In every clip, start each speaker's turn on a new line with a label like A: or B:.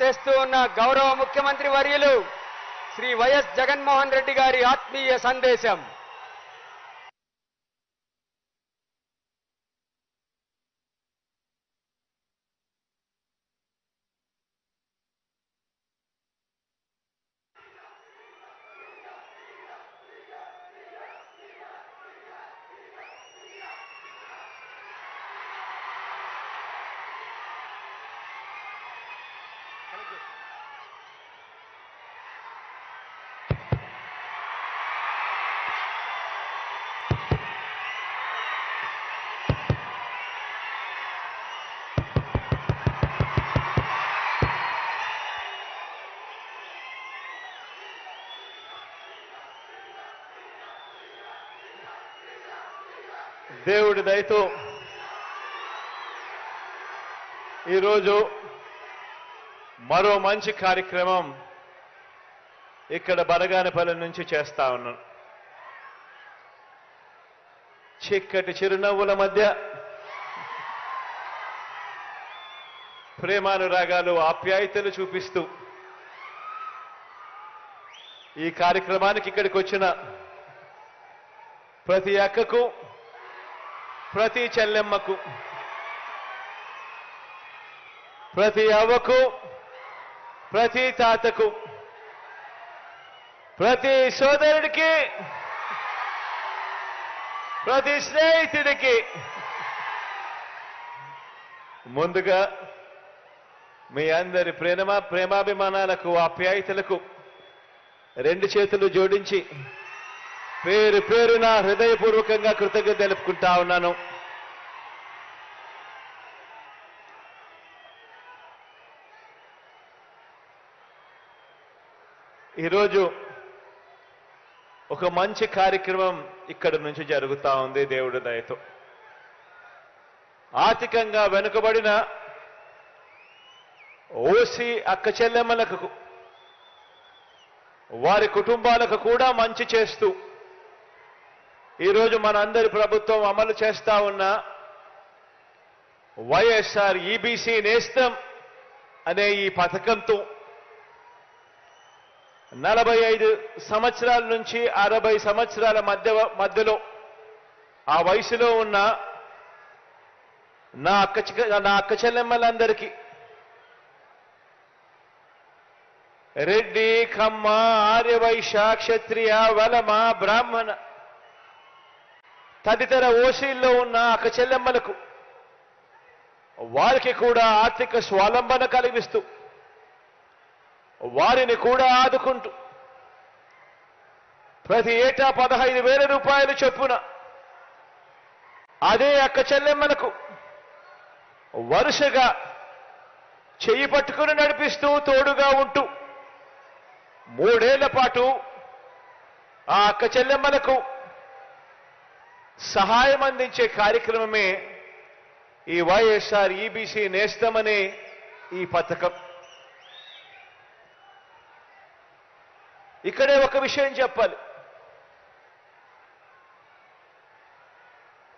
A: చేస్తూ ఉన్న గౌరవ ముఖ్యమంత్రి వర్యులు శ్రీ వైఎస్ జగన్మోహన్ రెడ్డి గారి ఆత్మీయ సందేశం.
B: దేవుడి దయతో ఈరోజు మరో మంచి కార్యక్రమం ఇక్కడ బనగానపల్లి నుంచి చేస్తా ఉన్నాను. చిక్కటి చిరునవ్వుల మధ్య ప్రేమానురాగాలు ఆప్యాయతలు చూపిస్తూ ఈ కార్యక్రమానికి ఇక్కడికి వచ్చిన ప్రతి అక్కకు, ప్రతి చెల్లెమ్మకు, ప్రతి అవ్వకు, ప్రతి తాతకు, ప్రతి సోదరుడికి, ప్రతి స్నేహితుడికి ముందుగా మీ అందరి ప్రేమాభిమానాలకు, ఆప్యాయతలకు రెండు చేతులు జోడించి పేరు పేరున హృదయపూర్వకంగా కృతజ్ఞత తెలుపుకుంటా ఉన్నాను. ఈరోజు ఒక మంచి కార్యక్రమం ఇక్కడ నుంచి జరుగుతా ఉంది దేవుడి దయతో. ఆర్థికంగా వెనుకబడిన ఓసీ అక్క చెల్లెమ్మలకు, వారి కుటుంబాలకు కూడా మంచి చేస్తూ ఈరోజు మనందరి ప్రభుత్వం అమలు చేస్తా ఉన్న వైఎస్ఆర్ ఈబీసీ నేస్తం అనే ఈ పథకంతో 45 సంవత్సరాల నుంచి 60 సంవత్సరాల మధ్యలో ఆ వయసులో ఉన్న నా అక్క చెల్లెమ్మలందరికీ రెడ్డి, కమ్మ, ఆర్యవైశ్య, క్షత్రియ, వలమ, బ్రాహ్మణ తదితర ఓసీల్లో ఉన్న అక్క చెల్లెమ్మలకు వారికి కూడా ఆర్థిక స్వావలంబన కలిగిస్తూ వారిని కూడా ఆదుకుంటూ ప్రతి ఏటా 15,000 రూపాయలు చొప్పున అదే అక్క చెల్లెమ్మలకు వరుసగా చెయ్యి పట్టుకుని నడిపిస్తూ తోడుగా ఉంటూ 3 ఏళ్ల పాటు ఆ అక్క చెల్లెమ్మలకు సహాయం అందించే కార్యక్రమమే ఈ వైఎస్ఆర్ ఈబీసీ నేస్తం అనే ఈ పథకం. ఇక్కడే ఒక విషయం చెప్పాలి.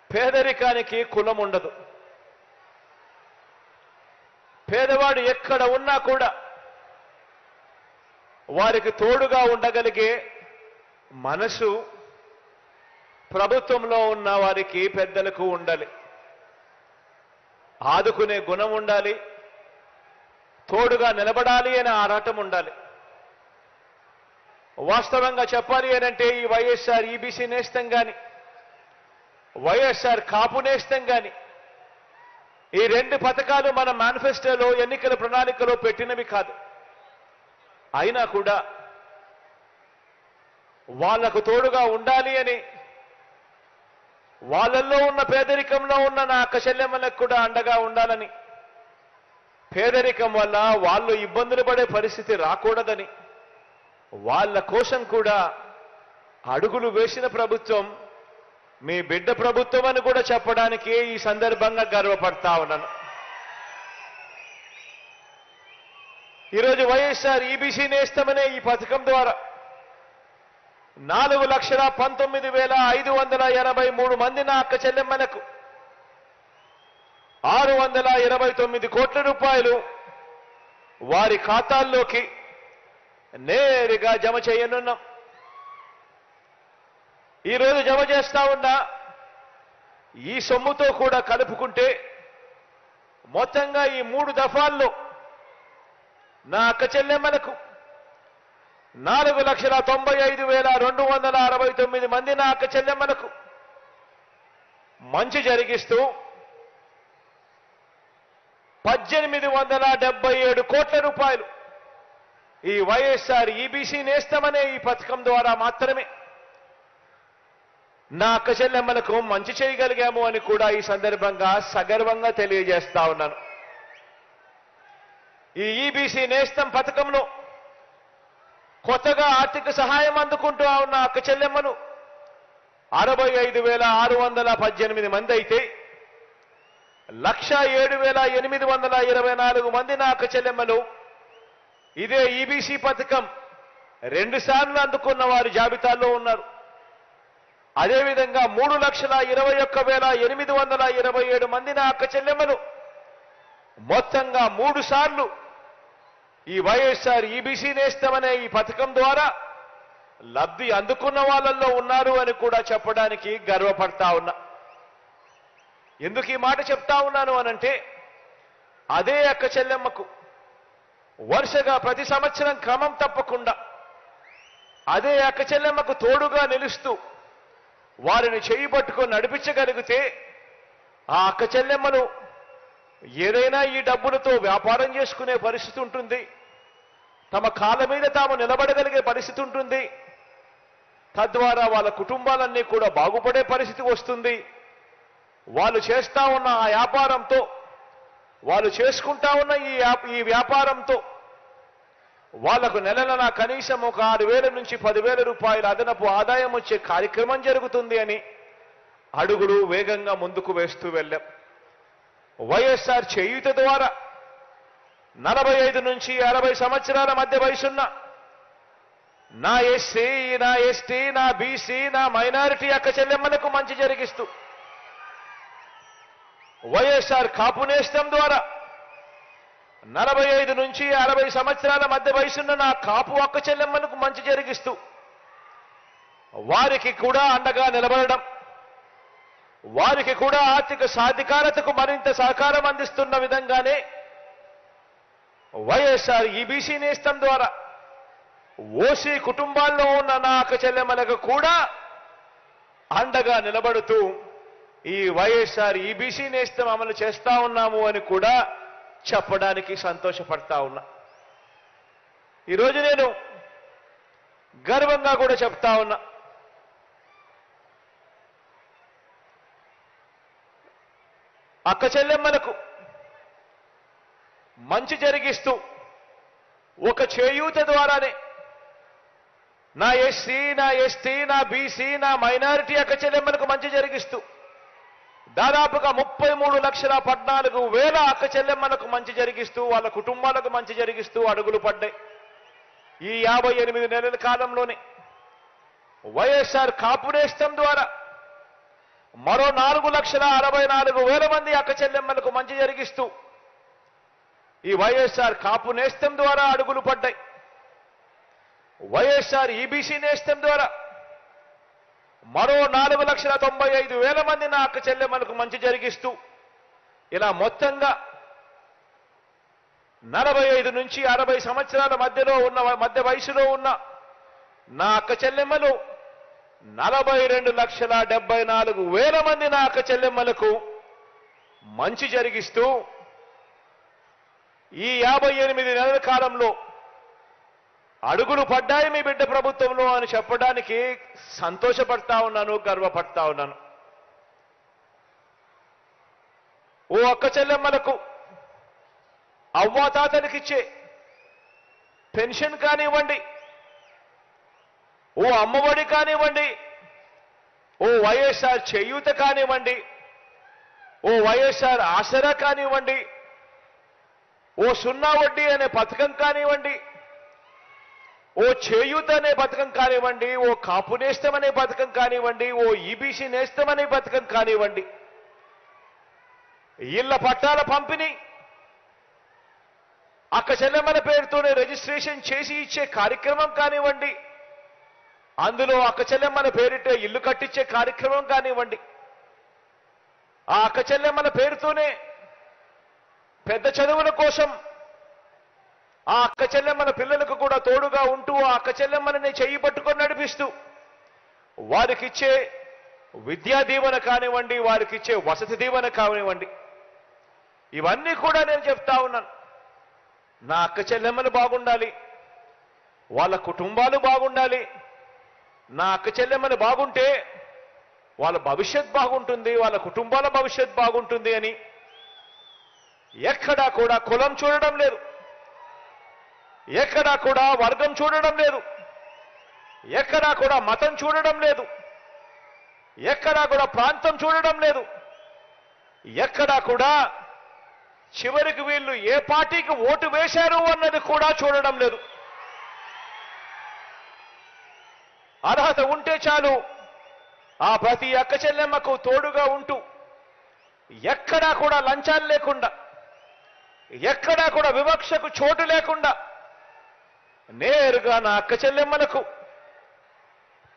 B: పేదరికానికి కులం ఉండదు. పేదవాడు ఎక్కడ ఉన్నా కూడా వారికి తోడుగా ఉండగలిగే మనసు ప్రభుత్వంలో ఉన్న వారికి, పెద్దలకు ఉండాలి. ఆదుకునే గుణం ఉండాలి. తోడుగా నిలబడాలి అనే ఆరాటం ఉండాలి. వాస్తవంగా చెప్పాలి అనంటే ఈ వైఎస్ఆర్ ఈబీసీ నేస్తం కానీ, వైఎస్ఆర్ కాపు నేస్తం కానీ, ఈ 2 పథకాలు మన మేనిఫెస్టోలో, ఎన్నికల ప్రణాళికలో పెట్టినవి కాదు. అయినా కూడా వాళ్లకు తోడుగా ఉండాలి అని, వాళ్ళల్లో ఉన్న పేదరికంలో ఉన్న నా అక్క చెల్లెమ్మలకు కూడా అండగా ఉండాలని, పేదరికం వల్ల వాళ్ళు ఇబ్బందులు పడే పరిస్థితి రాకూడదని, వాళ్ళ కోసం కూడా అడుగులు వేసిన ప్రభుత్వం మీ బిడ్డ ప్రభుత్వం అని కూడా చెప్పడానికి ఈ సందర్భంగా గర్వపడతా ఉన్నాను. ఈరోజు వైఎస్ఆర్ ఈబీసీ నేస్తం అనే ఈ పథకం ద్వారా 4,19,583 మంది నా అక్క చెల్లెమ్మలకు 629 కోట్ల రూపాయలు వారి ఖాతాల్లోకి నేరుగా జమ చేయనున్నాం. ఈరోజు జమ చేస్తా ఉన్న ఈ సొమ్ముతో కూడా కలుపుకుంటే మొత్తంగా ఈ 3 దఫాల్లో నా అక్క చెల్లెమ్మలకు 4,95,269 మంది నా అక్క చెల్లెమ్మలకు మంచి జరిగిస్తూ 1,877 కోట్ల రూపాయలు ఈ వైఎస్ఆర్ ఈబీసీ నేస్తమనే ఈ పథకం ద్వారా మాత్రమే నా అక్క చెల్లెమ్మలకు మంచి చేయగలిగాము అని కూడా ఈ సందర్భంగా సగర్వంగా తెలియజేస్తా ఉన్నాను. ఈ ఈబీసీ నేస్తం పథకంలో కొత్తగా ఆర్థిక సహాయం అందుకుంటూ ఉన్న అక్క చెల్లెమ్మను 65,618 మంది అయితే 1,07,824 మంది నా అక్క చెల్లెమ్మలు ఇదే ఈబీసీ పథకం 2 సార్లు అందుకున్న వారి జాబితాలో ఉన్నారు. అదేవిధంగా 3,21,827 మంది నా అక్క చెల్లెమ్మలు మొత్తంగా 3 సార్లు ఈ వైఎస్ఆర్ ఈబీసీ నేస్తమనే ఈ పథకం ద్వారా లబ్ధి అందుకున్న వాళ్ళల్లో ఉన్నారు అని కూడా చెప్పడానికి గర్వపడతా ఉన్నా. ఎందుకు ఈ మాట చెప్తా ఉన్నాను అనంటే అదే అక్క చెల్లెమ్మకు వరుసగా ప్రతి సంవత్సరం క్రమం తప్పకుండా అదే అక్క చెల్లెమ్మకు తోడుగా నిలుస్తూ వారిని చేయి పట్టుకొని నడిపించగలిగితే ఆ అక్క చెల్లెమ్మను ఏదైనా ఈ డబ్బులతో వ్యాపారం చేసుకునే పరిస్థితి ఉంటుంది, తమ కాళ్ళ మీద తాము నిలబడగలిగే పరిస్థితి ఉంటుంది, తద్వారా వాళ్ళ కుటుంబాలన్నీ కూడా బాగుపడే పరిస్థితి వస్తుంది. వాళ్ళు చేస్తా ఉన్న ఆ వ్యాపారంతో వాళ్ళు చేసుకుంటా ఉన్న ఈ వ్యాపారంతో వాళ్లకు నెలన కనీసం ఒక 6,000 నుంచి 10,000 రూపాయల అదనపు ఆదాయం వచ్చే కార్యక్రమం జరుగుతుంది అని అడుగులు వేగంగా ముందుకు వేస్తూ వెళ్ళాం. వైఎస్ఆర్ చేయూత ద్వారా 45 నుంచి 60 సంవత్సరాల మధ్య వయసున్న నా ఎస్సీ, నా ఎస్టీ, నా బీసీ, నా మైనారిటీ అక్క చెల్లెమ్మలకు మంచి జరిగిస్తూ వైఎస్ఆర్ కాపు నేస్తం ద్వారా 45 నుంచి 60 సంవత్సరాల మధ్య వయసున్న నా కాపు అక్క చెల్లెమ్మలకు మంచి జరిగిస్తూ వారికి కూడా అండగా నిలబడడం, వారికి కూడా ఆర్థిక సాధికారతకు మరింత సహకారం అందిస్తున్న విధంగానే వైఎస్ఆర్ ఈబీసీ నేస్తం ద్వారా ఓసీ కుటుంబాల్లో ఉన్న నా అక్క చెల్లెమ్మలకు కూడా అండగా నిలబడుతూ ఈ వైఎస్ఆర్ ఈబీసీ నేస్తం అమలు చేస్తా ఉన్నాము అని కూడా చెప్పడానికి సంతోషపడతా ఉన్నా. ఈరోజు నేను గర్వంగా కూడా చెప్తా ఉన్నా, అక్క చెల్లెమ్మలకు మంచి జరిగిస్తూ ఒక చేయూత ద్వారానే నా ఎస్సీ, నా ఎస్టీ, నా బీసీ, నా మైనారిటీ అక్క చెల్లెమ్మలకు మంచి జరిగిస్తూ దాదాపుగా 33,14,000 అక్క చెల్లెమ్మలకు మంచి జరిగిస్తూ వాళ్ళ కుటుంబాలకు మంచి జరిగిస్తూ అడుగులు పడ్డాయి. ఈ 58 నెలల కాలంలోనే వైఎస్ఆర్ కాపు నేస్తం ద్వారా మరో 4,64,000 మంది అక్క చెల్లెమ్మలకు మంచి జరిగిస్తూ ఈ వైఎస్ఆర్ కాపు నేస్తం ద్వారా అడుగులు పడ్డాయి. వైఎస్ఆర్ ఈబీసీ నేస్తం ద్వారా మరో 4,95,000 మంది నా అక్క చెల్లెమ్మలకు మంచి జరిగిస్తూ ఇలా మొత్తంగా 45 నుంచి 60 సంవత్సరాల మధ్య వయసులో ఉన్న నా అక్క చెల్లెమ్మలు 42,74,000 మంది నా అక్క చెల్లెమ్మలకు మంచి జరిగిస్తూ ఈ 58 నెలల కాలంలో అడుగులు పడ్డాయి మీ బిడ్డ ప్రభుత్వంలో అని చెప్పడానికి సంతోషపడతా ఉన్నాను, గర్వపడతా ఉన్నాను. ఓ అక్క చెల్లెమ్మలకు అవ్వాతాతలకిచ్చే పెన్షన్ కానివ్వండి, ఓ అమ్మఒడి కానివ్వండి, ఓ వైఎస్ఆర్ చేయూత కానివ్వండి, ఓ వైఎస్ఆర్ ఆసరా కానివ్వండి, ఓ 0 వడ్డీ అనే పథకం కానివ్వండి, ఓ చేయూత అనే పథకం కానివ్వండి, ఓ కాపు నేస్తం అనే పథకం కానివ్వండి, ఓ ఈబీసీ నేస్తం అనే పథకం కానివ్వండి, ఇళ్ల పట్టాల పంపిణీ అక్క చెల్లెమ్మల పేరుతోనే రిజిస్ట్రేషన్ చేసి ఇచ్చే కార్యక్రమం కానివ్వండి, అందులో అక్క చెల్లెమ్మల పేరిట ఇల్లు కట్టించే కార్యక్రమం కానివ్వండి, ఆ అక్క చెల్లెమ్మల పేరుతోనే పెద్ద చదువుల కోసం ఆ అక్క చెల్లెమ్మల పిల్లలకు కూడా తోడుగా ఉంటూ ఆ అక్క చెల్లెమ్మలని చెయ్యి పట్టుకొని నడిపిస్తూ వారికిచ్చే విద్యా దీవెన కానివ్వండి, వారికిచ్చే వసతి దీవెన కానివ్వండి, ఇవన్నీ కూడా నేను చెప్తా ఉన్నాను. నా అక్క చెల్లెమ్మలు బాగుండాలి, వాళ్ళ కుటుంబాలు బాగుండాలి. నా అక్క చెల్లెమ్మలు బాగుంటే వాళ్ళ భవిష్యత్ బాగుంటుంది, వాళ్ళ కుటుంబాల భవిష్యత్ బాగుంటుంది అని ఎక్కడా కూడా కులం చూడడం లేదు, ఎక్కడా కూడా వర్గం చూడడం లేదు, ఎక్కడా కూడా మతం చూడడం లేదు, ఎక్కడా కూడా ప్రాంతం చూడడం లేదు, ఎక్కడా కూడా చివరికి వీళ్ళు ఏ పార్టీకి ఓటు వేశారు అన్నది కూడా చూడడం లేదు. అర్హత ఉంటే చాలు ఆ ప్రతి అక్క చెల్లెమ్మకు తోడుగా ఉంటూ ఎక్కడా కూడా లంచాలు లేకుండా, ఎక్కడా కూడా వివక్షకు చోటు లేకుండా నేరుగా నా అక్క చెల్లెమ్మలకు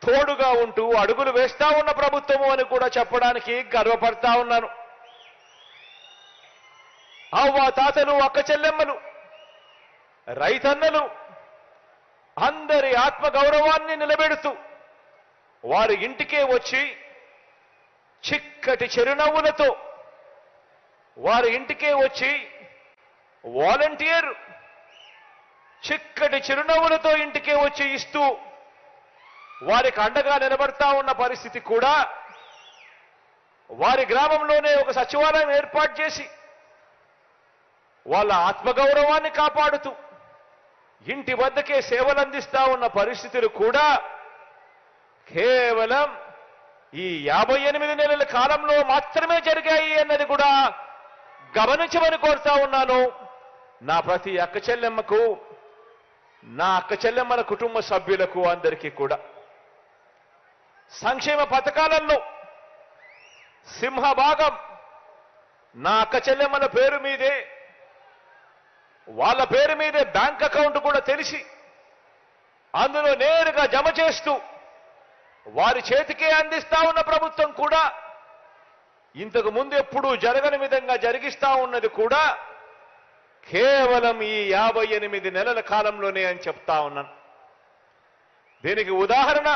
B: తోడుగా ఉంటూ అడుగులు వేస్తా ఉన్న ప్రభుత్వము అని కూడా చెప్పడానికి గర్వపడతా ఉన్నాను. అవ్వ తాతలు, అక్క చెల్లెమ్మలు, రైతన్నలు అందరి ఆత్మగౌరవాన్ని నిలబెడుతూ వారి ఇంటికే వచ్చి చిక్కటి చిరునవ్వులతో వారి ఇంటికే వచ్చి వాలంటీర్ చిక్కటి చిరునవ్వులతో ఇంటికే వచ్చి ఇస్తూ వారికి అండగా నిలబడతా ఉన్న పరిస్థితి కూడా, వారి గ్రామంలోనే ఒక సచివాలయం ఏర్పాటు చేసి వాళ్ళ ఆత్మగౌరవాన్ని కాపాడుతూ ఇంటి వద్దకే సేవలు అందిస్తా ఉన్న పరిస్థితులు కూడా కేవలం ఈ 58 నెలల కాలంలో మాత్రమే జరిగాయి అన్నది కూడా గమనించమని కోరుతా ఉన్నాను. నా ప్రతి అక్క చెల్లెమ్మకు, నా అక్క చెల్లెమ్మల కుటుంబ సభ్యులకు అందరికీ కూడా సంక్షేమ పథకాలలో సింహభాగం నా అక్క చెల్లెమ్మల పేరు మీదే, వాళ్ళ పేరు మీదే బ్యాంక్ అకౌంట్ కూడా తెలిసి అందులో నేరుగా జమ చేస్తూ వారి చేతికే అందిస్తా ఉన్న ప్రభుత్వం కూడా ఇంతకు ముందు ఎప్పుడూ జరగని విధంగా జరిగిస్తా ఉన్నది కూడా కేవలం ఈ 58 నెలల కాలంలోనే అని చెప్తా ఉన్నాను. దీనికి ఉదాహరణ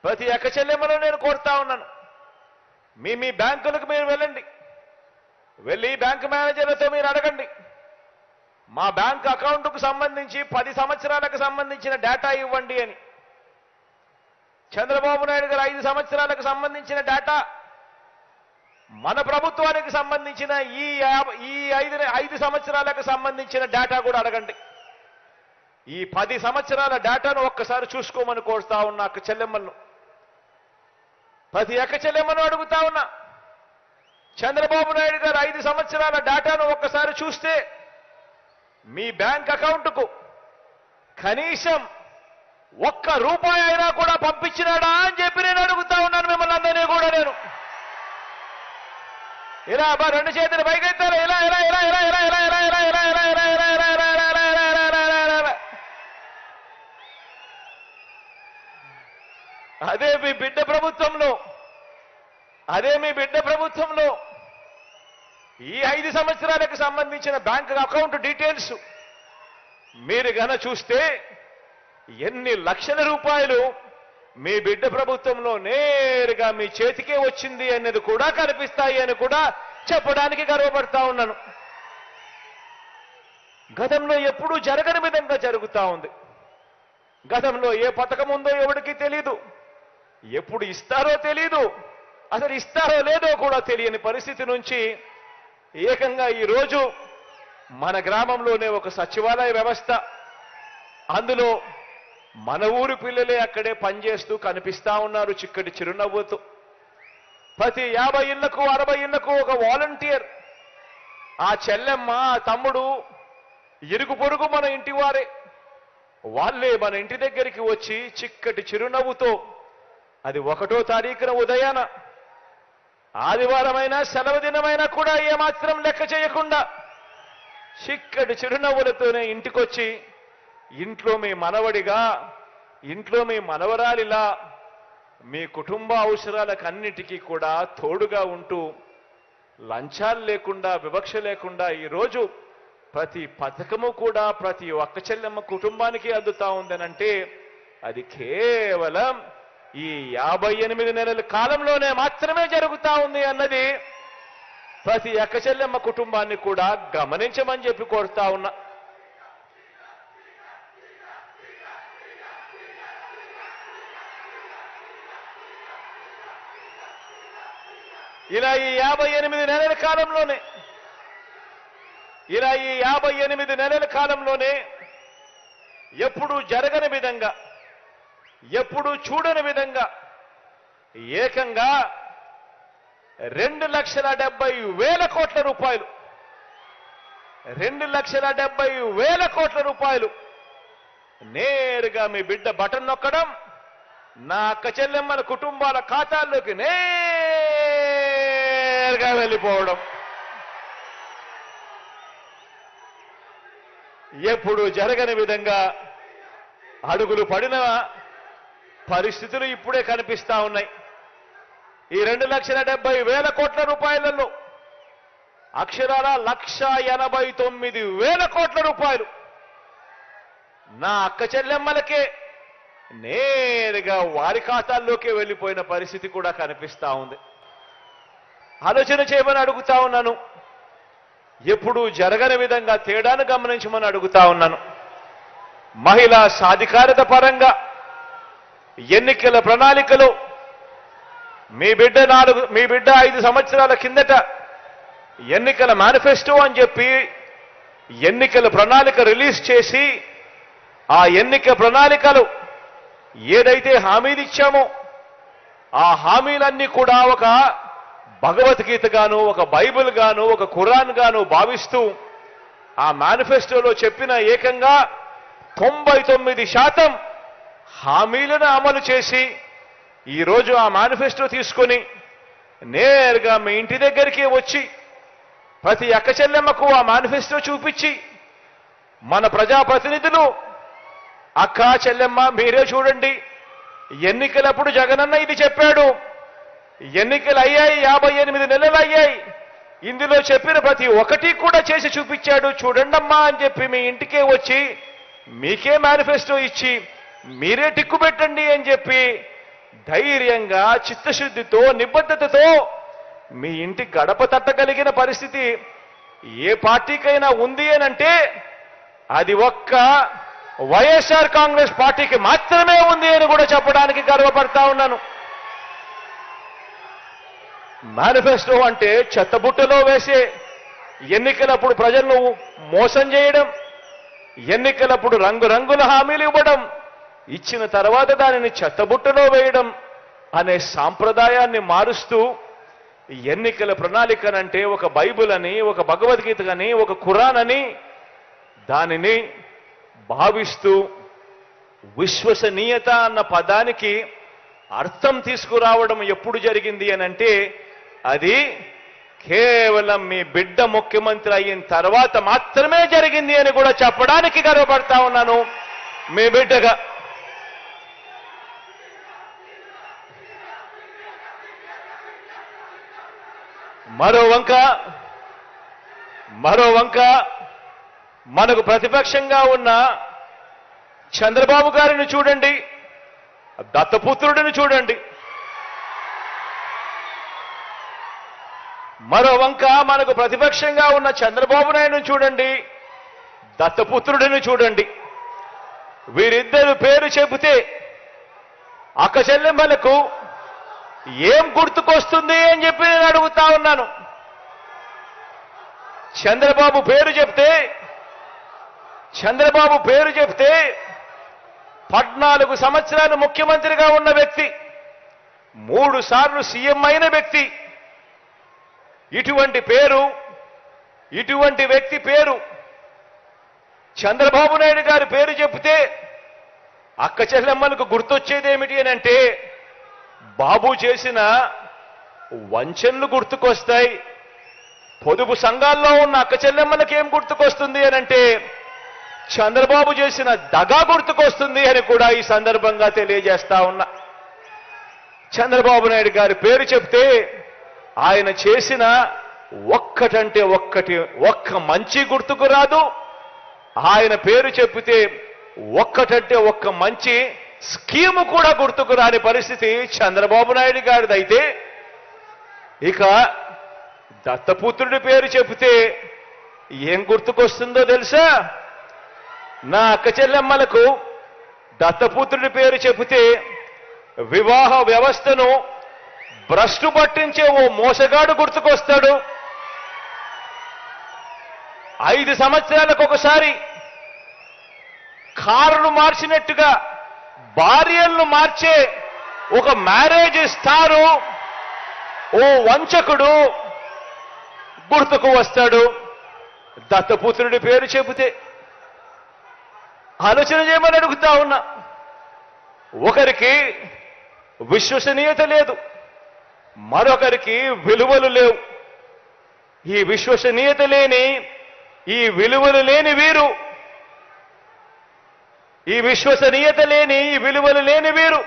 B: ప్రతి అక్క చెల్లెమ్మలో నేను కోరుతా ఉన్నాను. మీ బ్యాంకులకు మీరు వెళ్ళండి, వెళ్ళి బ్యాంకు మేనేజర్లతో మీరు అడగండి, మా బ్యాంక్ అకౌంట్కు సంబంధించి 10 సంవత్సరాలకు సంబంధించిన డేటా ఇవ్వండి అని. చంద్రబాబు నాయుడు గారు 5 సంవత్సరాలకు సంబంధించిన డేటా, మన ప్రభుత్వానికి సంబంధించిన ఈ 5 సంవత్సరాలకు సంబంధించిన డేటా కూడా అడగండి. ఈ 10 సంవత్సరాల డేటాను ఒక్కసారి చూసుకోమని కోరుతా ఉన్నా అక్క చెల్లెమ్మలను. ప్రతి అక్క చెల్లెమ్మను అడుగుతా ఉన్నా, చంద్రబాబు నాయుడు గారు 5 సంవత్సరాల డేటాను ఒక్కసారి చూస్తే మీ బ్యాంక్ అకౌంట్కు కనీసం ₹1 అయినా కూడా పంపించినాడా అని చెప్పి నేను అడుగుతా ఉన్నాను మిమ్మల్ని అందరినీ కూడా. నేను ఇలా రెండు చేతులు పైకెత్తారు, ఇలా ఇలా ఇలా ఇలా ఇలా ఇలా ఇలా ఇలా ఇలా ఇలా ఇలా ఇలా ఇలా ఇలా ఇలా ఇలా ఇలా. అదే మీ బిడ్డ ప్రభుత్వంలో ఈ 5 సంవత్సరాలకు సంబంధించిన బ్యాంక్ అకౌంట్ డీటెయిల్స్ మీరు గన చూస్తే ఎన్ని లక్షల రూపాయలు మీ బిడ్డ ప్రభుత్వంలో నేరుగా మీ చేతికే వచ్చింది అనేది కూడా కనిపిస్తాయి అని కూడా చెప్పడానికి గర్వపడతా ఉన్నాను. గతంలో ఎప్పుడూ జరగని విధంగా జరుగుతా ఉంది. గతంలో ఏ పథకం ఉందో ఎవరికి తెలీదు, ఎప్పుడు ఇస్తారో తెలీదు, అసలు ఇస్తారో లేదో కూడా తెలియని పరిస్థితి నుంచి ఏకంగా ఈరోజు మన గ్రామంలోనే ఒక సచివాలయ వ్యవస్థ, అందులో మన ఊరి పిల్లలే అక్కడే పనిచేస్తూ కనిపిస్తా ఉన్నారు చిక్కటి చిరునవ్వుతో. ప్రతి 50 ఇళ్లకు 60 ఇళ్లకు ఒక వాలంటీర్, ఆ చెల్లెమ్మ, ఆ తమ్ముడు, ఇరుగు పొరుగు మన ఇంటి వారే, వాళ్ళే మన ఇంటి దగ్గరికి వచ్చి చిక్కటి చిరునవ్వుతో, అది 1వ తారీఖున ఉదయాన ఆదివారమైనా సెలవు దినమైనా కూడా ఏమాత్రం లెక్క చేయకుండా చిక్కటి చిరునవ్వులతోనే ఇంటికొచ్చి ఇంట్లో మీ మనవడిగా, ఇంట్లో మీ మనవరాలిలా మీ కుటుంబ అవసరాలకన్నిటికీ కూడా తోడుగా ఉంటూ లంచాలు లేకుండా, వివక్ష లేకుండా ఈరోజు ప్రతి పథకము కూడా ప్రతి ఒక్క చెల్లెమ్మ కుటుంబానికి అందుతా ఉందనంటే అది కేవలం ఈ 58 నెలల కాలంలోనే మాత్రమే జరుగుతా ఉంది అన్నది ప్రతి ఒక్క చెల్లెమ్మ కుటుంబాన్ని కూడా గమనించమని చెప్పి కోరుతా ఉన్నా. ఇలా ఈ 58 నెలల కాలంలోనే ఎప్పుడూ జరగని విధంగా, ఎప్పుడూ చూడని విధంగా ఏకంగా 2,70,000 కోట్ల రూపాయలు, 2,70,000 కోట్ల రూపాయలు నేరుగా మీ బిడ్డ బటన్ నొక్కడం, నా అక్క చెల్లెమ్మల కుటుంబాల ఖాతాల్లోకి నేరుగా వెళ్ళిపోవడం. ఎప్పుడు జరగని విధంగా అడుగులు పడిన పరిస్థితులు ఇప్పుడే కనిపిస్తా ఉన్నాయి. ఈ 2,70,000 కోట్ల రూపాయలలో అక్షరాల 1,89,000 కోట్ల రూపాయలు నా అక్క చెల్లెమ్మలకే నేరుగా వారి ఖాతాల్లోకి వెళ్ళిపోయిన పరిస్థితి కూడా కనిపిస్తా ఉంది. ఆలోచన చేయమని అడుగుతా ఉన్నాను. ఎప్పుడూ జరగని విధంగా తేడాను గమనించమని అడుగుతా ఉన్నాను. మహిళా సాధికారత పరంగా ఎన్నికల ప్రణాళికలో మీ బిడ్డ 5 సంవత్సరాల కిందట ఎన్నికల మేనిఫెస్టో అని చెప్పి ఎన్నికల ప్రణాళిక రిలీజ్ చేసి ఆ ఎన్నిక ప్రణాళికలు ఏదైతే హామీలు ఇచ్చామో ఆ హామీలన్నీ కూడా ఒక భగవద్గీత గాను, ఒక బైబిల్ గాను, ఒక ఖురాన్ గాను భావిస్తూ ఆ మేనిఫెస్టోలో చెప్పిన ఏకంగా 99% హామీలను అమలు చేసి ఈరోజు ఆ మేనిఫెస్టో తీసుకొని నేరుగా మీ ఇంటి దగ్గరికి వచ్చి ప్రతి అక్క చెల్లెమ్మకు ఆ మేనిఫెస్టో చూపించి మన ప్రజాప్రతినిధులు అక్క చెల్లెమ్మ మీరే చూడండి, ఎన్నికలప్పుడు జగనన్న ఇది చెప్పాడు, ఎన్నికలు అయ్యాయి, 58 నెలలు అయ్యాయి, ఇందులో చెప్పిన ప్రతి ఒక్కటి కూడా చేసి చూపించాడు చూడండమ్మా అని చెప్పి మీ ఇంటికే వచ్చి మీకే మేనిఫెస్టో ఇచ్చి మీరే టిక్కు పెట్టండి అని చెప్పి ధైర్యంగా, చిత్తశుద్ధితో, నిబద్ధతతో మీ ఇంటి గడప తట్టగలిగిన పరిస్థితి ఏ పార్టీకైనా ఉంది అనంటే అది ఒక్క వైఎస్ఆర్ కాంగ్రెస్ పార్టీకి మాత్రమే ఉంది అని కూడా చెప్పడానికి గర్వపడతా ఉన్నాను. మేనిఫెస్టో అంటే చెత్తబుట్టలో వేసే, ఎన్నికలప్పుడు ప్రజలను మోసం చేయడం, ఎన్నికలప్పుడు రంగురంగుల హామీలు ఇవ్వడం, ఇచ్చిన తర్వాత దానిని చెత్తబుట్టలో వేయడం అనే సాంప్రదాయాన్ని మారుస్తూ ఎన్నికల ప్రణాళికనంటే ఒక బైబిల్ అని, ఒక భగవద్గీత అని, ఒక ఖురాన్ అని దానిని భావిస్తూ విశ్వసనీయత అన్న పదానికి అర్థం తీసుకురావడం ఎప్పుడు జరిగింది అనంటే అది కేవలం మీ బిడ్డ ముఖ్యమంత్రి అయిన తర్వాత మాత్రమే జరిగింది అని కూడా చెప్పడానికి గర్వపడతా ఉన్నాను మీ బిడ్డగా. మరో వంక మనకు ప్రతిపక్షంగా ఉన్న చంద్రబాబు గారిని చూడండి, దత్తపుత్రుడిని చూడండి. మరో వంక మనకు ప్రతిపక్షంగా ఉన్న చంద్రబాబు నాయుడుని చూడండి, దత్తపుత్రుడిని చూడండి. వీరిద్దరు పేరు చెబితే అక్క చెల్లెమ్మలకు ఏం గుర్తుకొస్తుంది అని చెప్పి నేను అడుగుతా ఉన్నాను. చంద్రబాబు పేరు చెప్తే 14 సంవత్సరాలు ముఖ్యమంత్రిగా ఉన్న వ్యక్తి, 3 సార్లు సీఎం అయిన వ్యక్తి, ఇటువంటి వ్యక్తి పేరు చంద్రబాబు నాయుడు గారి పేరు చెప్తే అక్క చెల్లెమ్మలకు గుర్తొచ్చేది ఏమిటి అని అంటే బాబు చేసిన వంచనలు గుర్తుకొస్తాయి, పొదుపు సంఘాల్లో ఉన్న అక్క చెల్లెమ్మలకి ఏం గుర్తుకొస్తుంది అనంటే చంద్రబాబు చేసిన దగా గుర్తుకొస్తుంది అని కూడా ఈ సందర్భంగా తెలియజేస్తా ఉన్నా. చంద్రబాబు నాయుడు గారి పేరు చెప్తే ఆయన చేసిన ఒక్కటంటే ఒక్క మంచి గుర్తుకు రాదు. ఆయన పేరు చెప్తే ఒక్కటంటే ఒక్క మంచి స్కీము కూడా గుర్తుకు రాని పరిస్థితి చంద్రబాబు నాయుడు గారిదైతే, ఇక దత్తపుత్రుడి పేరు చెబితే ఏం గుర్తుకొస్తుందో తెలుసా? నా అక్క చెల్లెమ్మలకు దత్తపుత్రుడి పేరు చెబితే వివాహ వ్యవస్థను భ్రష్టు పట్టించే ఓ మోసగాడు గుర్తుకొస్తాడు. 5 సంవత్సరాలకు ఒకసారి కారును మార్చినట్టుగా భార్యలను మార్చే ఒక మ్యారేజ్ స్టారు ఓ వంచకుడు గుర్తుకు వస్తాడు దత్తపుత్రుడి పేరు చెబితే. ఆలోచన చేయమని అడుగుతా ఉన్నా. ఒకరికి విశ్వసనీయత లేదు, మరొకరికి విలువలు లేవు. ఈ విశ్వసనీయత లేని, ఈ విలువలు లేని వీరు, ఈ విశ్వసనీయత లేని, ఈ విలువలు లేని వీరు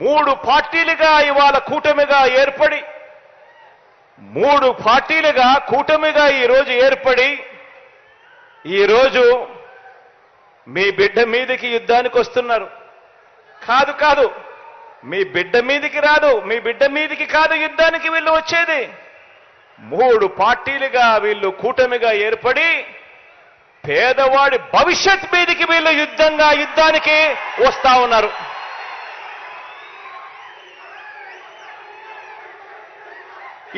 B: 3 పార్టీలుగా ఇవాళ కూటమిగా ఏర్పడి, 3 పార్టీలుగా కూటమిగా ఈరోజు ఏర్పడి, ఈరోజు మీ బిడ్డ మీదకి యుద్ధానికి వస్తున్నారు. కాదు, మీ బిడ్డ మీదకి రాదు, మీ బిడ్డ మీదకి కాదు యుద్ధానికి వీళ్ళు వచ్చేది. 3 పార్టీలుగా వీళ్ళు కూటమిగా ఏర్పడి పేదవాడి భవిష్యత్ మీదకి వీళ్ళు యుద్ధానికి వస్తా ఉన్నారు.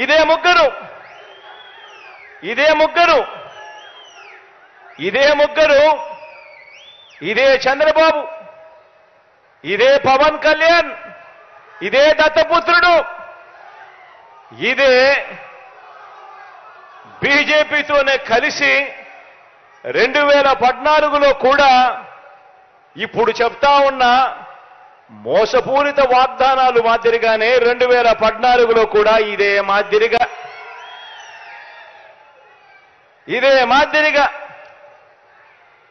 B: ఇదే ముగ్గురు ఇదే చంద్రబాబు, ఇదే పవన్ కళ్యాణ్, ఇదే దత్తపుత్రుడు, ఇదే బీజేపీతోనే కలిసి 2014లో కూడా ఇప్పుడు చెప్తా ఉన్న మోసపూరిత వాగ్దానాలు మాదిరిగానే 2014లో కూడా ఇదే మాదిరిగా